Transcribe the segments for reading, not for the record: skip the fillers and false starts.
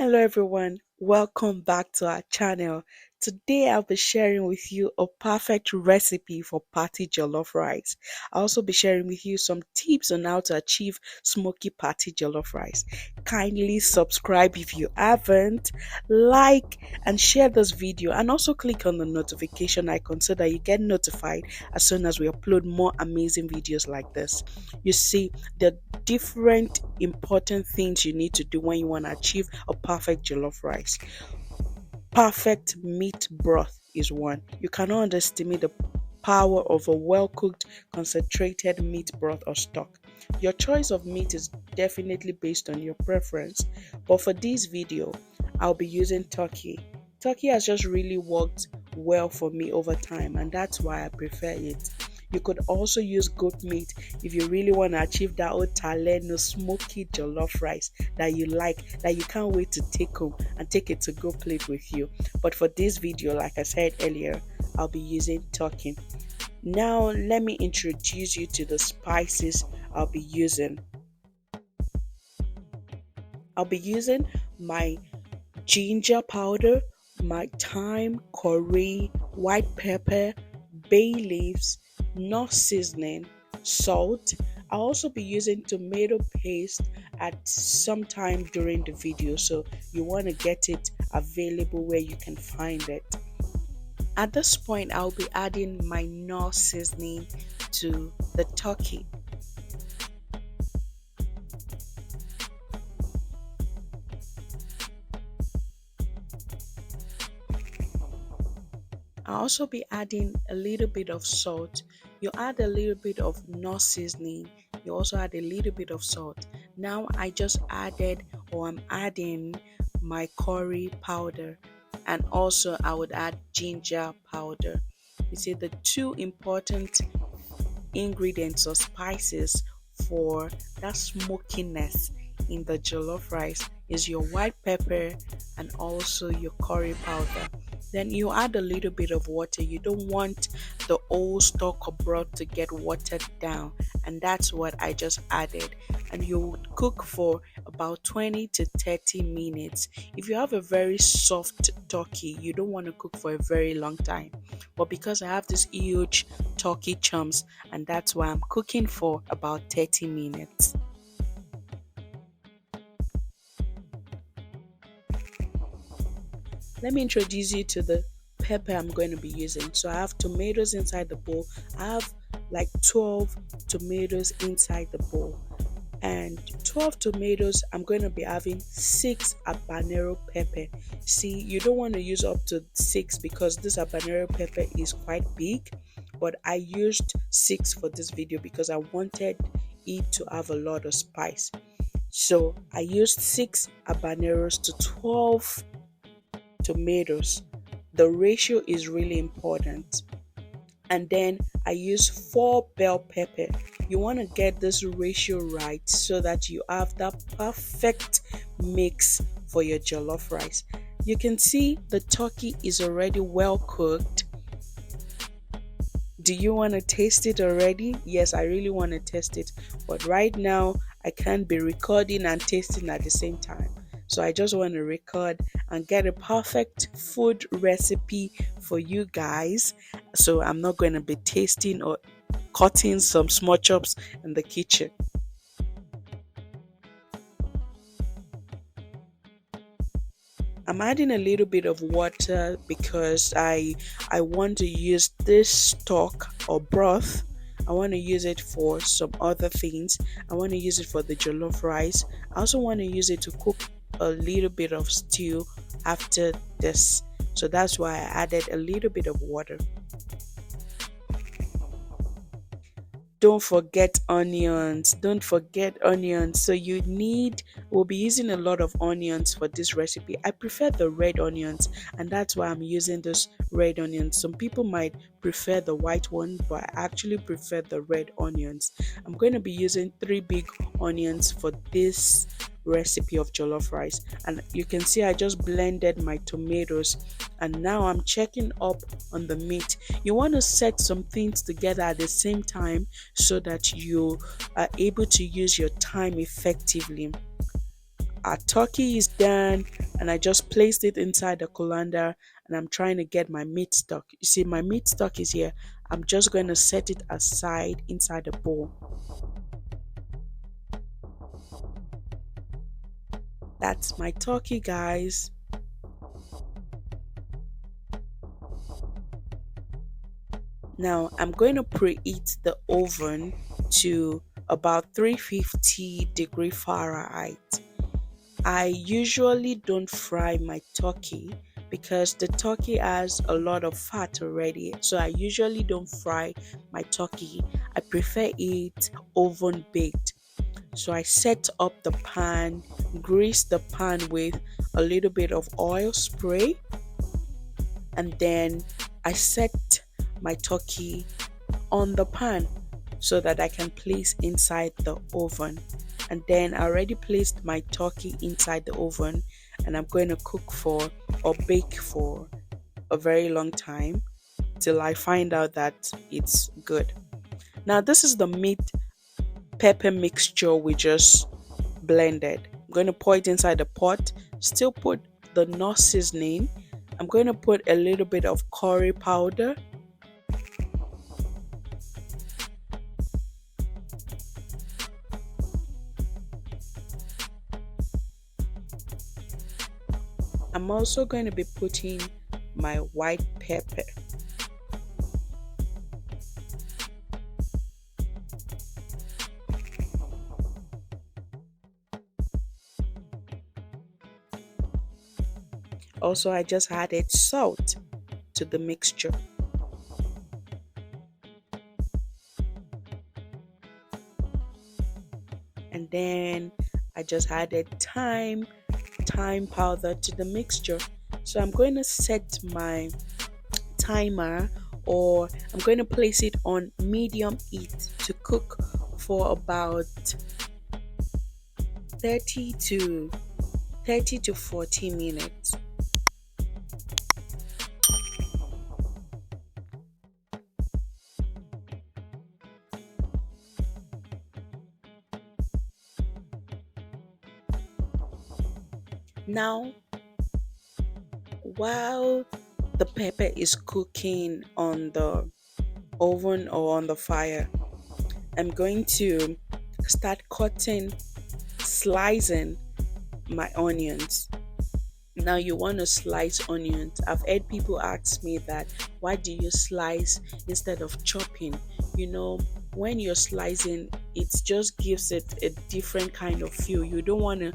Hello everyone, welcome back to our channel. Today I'll be sharing with you a perfect recipe for party jollof rice. I'll also be sharing with you some tips on how to achieve smoky party jollof rice. Kindly subscribe if you haven't, like and share this video, and also click on the notification icon so that you get notified as soon as we upload more amazing videos like this. You see, the different important things you need to do when you want to achieve a perfect jollof rice. Perfect meat broth is one. You cannot underestimate the power of a well cooked, concentrated meat broth or stock. Your choice of meat is definitely based on your preference, but for this video, I'll be using turkey. Turkey has just really worked well for me over time, and that's why I prefer it. You could also use goat meat if you really want to achieve that old taleno smoky jollof rice that you like, that you can't wait to take home and take it to go plate with you. But for this video, like I said earlier, I'll be using turkey. Now let me introduce you to the spices I'll be using. I'll be using my ginger powder, my thyme, curry, white pepper, bay leaves, Knorr seasoning, salt. I'll also be using tomato paste at some time during the video, so you want to get it available where you can find it. At this point, I'll be adding my Knorr seasoning to the turkey. I'll also be adding a little bit of salt. You add a little bit of Knorr seasoning. You also add a little bit of salt. Now I just added, or I'm adding, my curry powder, and also I would add ginger powder. You see, the two important ingredients or spices for that smokiness in the jollof rice is your white pepper and also your curry powder. Then you add a little bit of water. You don't want the old stock or broth to get watered down, and that's what I just added. And you would cook for about 20 to 30 minutes. If you have a very soft turkey, you don't want to cook for a very long time. But because I have this huge turkey chunks, and that's why I'm cooking for about 30 minutes. Let me introduce you to the pepper I'm going to be using. So I have tomatoes inside the bowl. I have like 12 tomatoes inside the bowl. And 12 tomatoes, I'm going to be having 6 habanero pepper. See, you don't want to use up to 6 because this habanero pepper is quite big. But I used 6 for this video because I wanted it to have a lot of spice. So I used 6 habaneros to 12 tomatoes. The ratio is really important. And then I use 4 bell pepper. You want to get this ratio right so that you have that perfect mix for your jollof rice. You can see the turkey is already well cooked. Do you want to taste it already? Yes, I really want to taste it, but right now I can't be recording and tasting at the same time. So I just want to record and get a perfect food recipe for you guys. So I'm not going to be tasting or cutting some small chops in the kitchen. I'm adding a little bit of water because I want to use this stock or broth. I want to use it for some other things. I want to use it for the jollof rice. I also want to use it to cook a little bit of stew after this. So that's why I added a little bit of water. Don't forget onions. Don't forget onions. So we'll be using a lot of onions for this recipe. I prefer the red onions, and that's why I'm using those red onions. Some people might prefer the white one, but I actually prefer the red onions. I'm going to be using 3 big onions for this recipe of jollof rice, and you can see I just blended my tomatoes, and now I'm checking up on the meat. You want to set some things together at the same time so that you are able to use your time effectively. Our turkey is done, and I just placed it inside the colander, and I'm trying to get my meat stock. You see, my meat stock is here. I'm just going to set it aside inside the bowl. That's my turkey, guys. Now I'm going to preheat the oven to about 350 Fahrenheit. I usually don't fry my turkey because the turkey has a lot of fat already. So I usually don't fry my turkey. I prefer it oven baked. So I set up the pan, grease the pan with a little bit of oil spray, and then I set my turkey on the pan so that I can place inside the oven. And then I already placed my turkey inside the oven, and I'm going to cook for or bake for a very long time till I find out that it's good. Now, this is the meat pepper mixture we just blended. I'm going to pour it inside the pot, still put the Knorr seasoning. I'm going to put a little bit of curry powder. I'm also going to be putting my white pepper. Also, I just added salt to the mixture. And then I just added thyme powder to the mixture. So I'm going to set my timer, or I'm going to place it on medium heat to cook for about 30 to 30 to 40 minutes. Now, while the pepper is cooking on the oven or on the fire, I'm going to start slicing my onions. Now, you want to slice onions. I've heard people ask me that, why do you slice instead of chopping? You know, when you're slicing, it just gives it a different kind of feel. You don't want to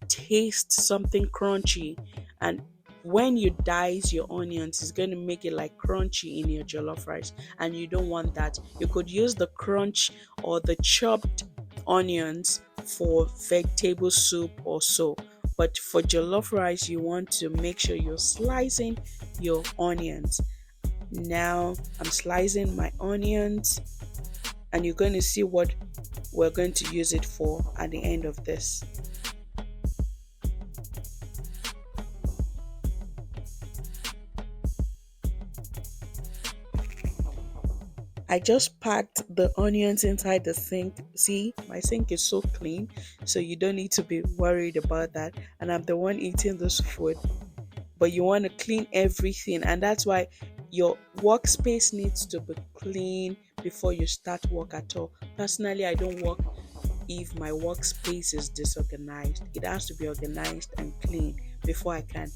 taste something crunchy, and when you dice your onions, it's going to make it like crunchy in your jollof rice, and you don't want that. You could use the crunch or the chopped onions for vegetable soup or so, but for jollof rice you want to make sure you're slicing your onions. Now I'm slicing my onions, and you're going to see what we're going to use it for at the end of this. I just packed the onions inside the sink. See, my sink is so clean, so you don't need to be worried about that. And I'm the one eating this food. But you want to clean everything, and that's why your workspace needs to be clean before you start work at all. Personally, I don't work if my workspace is disorganized. It has to be organized and clean before I can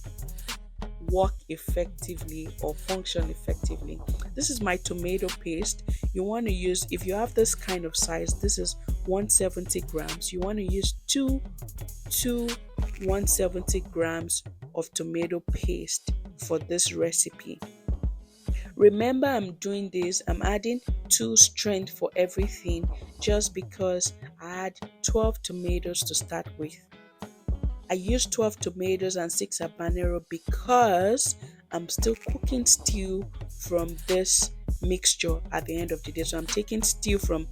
work effectively or function effectively. This is my tomato paste. You want to use, if you have this kind of size, this is 170 grams. You want to use two 170 grams of tomato paste for this recipe. Remember, I'm doing this, I'm adding 2 strength for everything just because I had 12 tomatoes to start with. I used 12 tomatoes and 6 habanero because I'm still cooking stew from this mixture at the end of the day. So I'm taking stew from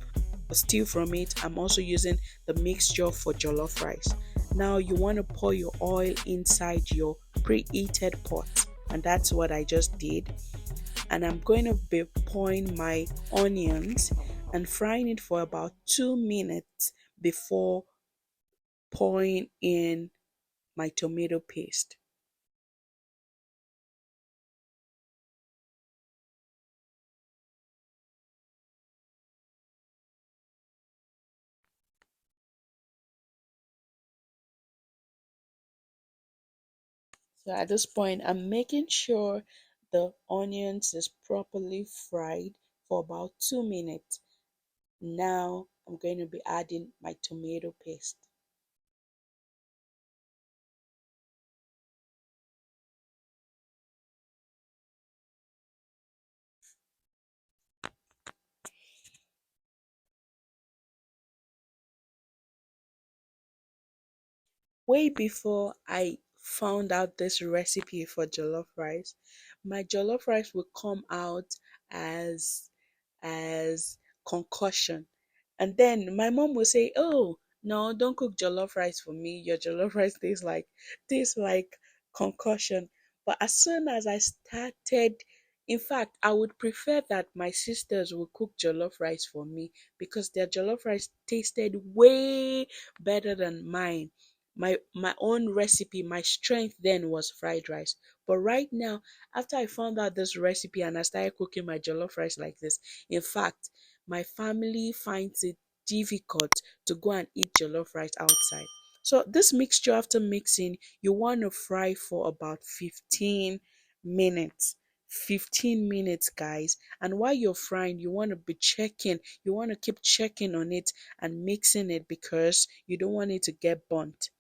it. I'm also using the mixture for jollof rice. Now you want to pour your oil inside your preheated pot, and that's what I just did. And I'm going to be pouring my onions and frying it for about 2 minutes before pouring in my tomato paste. So at this point, I'm making sure the onions is properly fried for about 2 minutes. Now I'm going to be adding my tomato paste. Way before I found out this recipe for jollof rice, my jollof rice would come out as as concussion. And then my mom would say, "Oh, no, don't cook jollof rice for me. Your jollof rice tastes like concussion." But as soon as I started, in fact, I would prefer that my sisters would cook jollof rice for me because their jollof rice tasted way better than mine. My own recipe, my strength then was fried rice. But right now, after I found out this recipe and I started cooking my jollof rice like this, in fact, my family finds it difficult to go and eat jollof rice outside. So this mixture, after mixing, you want to fry for about 15 minutes. 15 minutes, guys. And while you're frying, you want to be checking, you want to keep checking on it and mixing it because you don't want it to get burnt.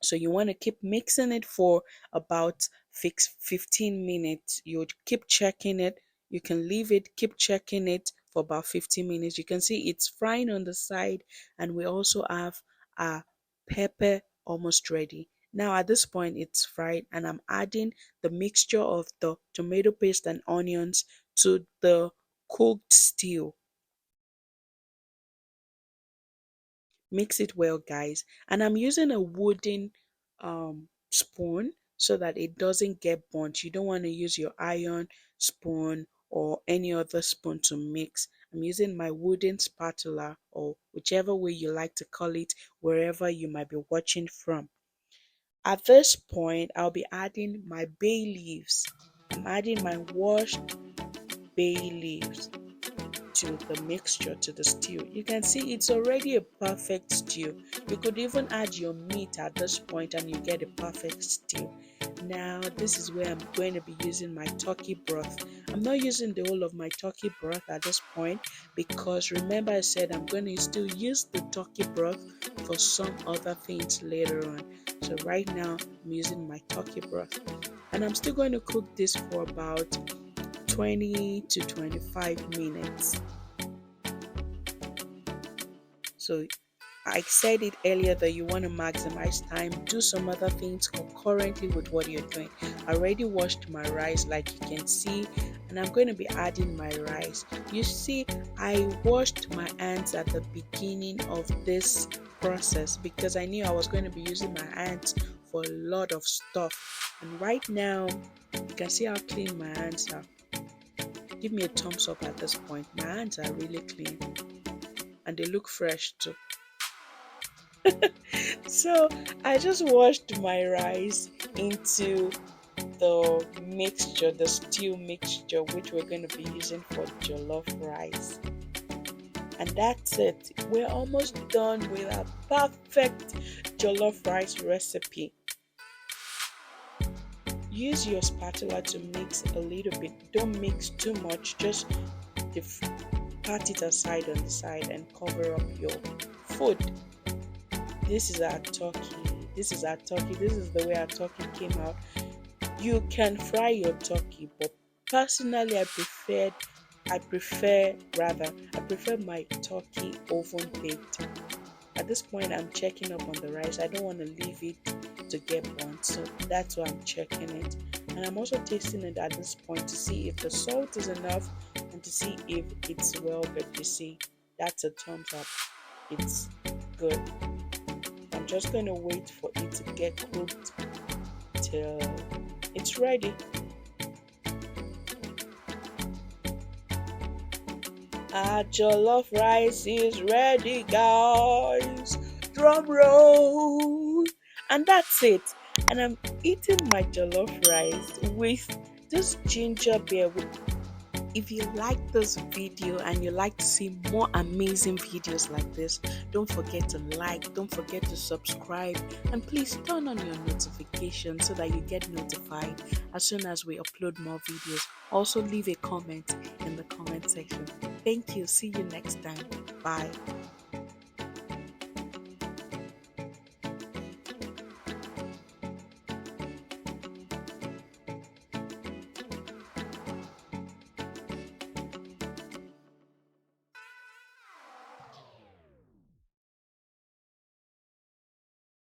So you want to keep mixing it for about 15 minutes. You would keep checking it. You can leave it, keep checking it for about 15 minutes. You can see it's frying on the side, and we also have our pepper almost ready. Now at this point it's fried, and I'm adding the mixture of the tomato paste and onions to the cooked stew. Mix it well, guys. And I'm using a wooden spoon so that it doesn't get burnt. You don't want to use your iron spoon or any other spoon to mix. I'm using my wooden spatula, or whichever way you like to call it, wherever you might be watching from. At this point, I'll be adding my bay leaves. I'm adding my washed bay leaves to the mixture, to the stew. You can see it's already a perfect stew. You could even add your meat at this point and you get a perfect stew. Now this is where I'm going to be using my turkey broth. I'm not using the whole of my turkey broth at this point because remember I said I'm going to still use the turkey broth for some other things later on. So right now I'm using my turkey broth, and I'm still going to cook this for about 20 to 25 minutes. So I said it earlier that you want to maximize time, do some other things concurrently with what you're doing. I already washed my rice like you can see, and I'm going to be adding my rice. You see, I washed my hands at the beginning of this process because I knew I was going to be using my hands for a lot of stuff. And right now, you can see how clean my hands are. Give me a thumbs up at this point. My hands are really clean and they look fresh too. So I just washed my rice into the mixture, the stew mixture, which we're going to be using for jollof rice. And that's it. We're almost done with our perfect jollof rice recipe. Use your spatula to mix a little bit. Don't mix too much. Just pat it aside on the side and cover up your food. This is our turkey. This is our turkey. This is the way our turkey came out. You can fry your turkey, but personally I prefer my turkey oven baked. At this point I'm checking up on the rice. I don't want to leave it to get burnt, so that's why I'm checking it. And I'm also tasting it at this point to see if the salt is enough and to see if it's well cooked. You see, that's a thumbs up. It's good. I'm just going to wait for it to get cooked till it's ready. Our jollof rice is ready, guys. Drum roll. And that's it. And I'm eating my jollof rice with this ginger beer. If you like this video and you like to see more amazing videos like this, don't forget to like, don't forget to subscribe, and please turn on your notifications so that you get notified as soon as we upload more videos. Also, leave a comment in the comment section. Thank you. See you next time. Bye.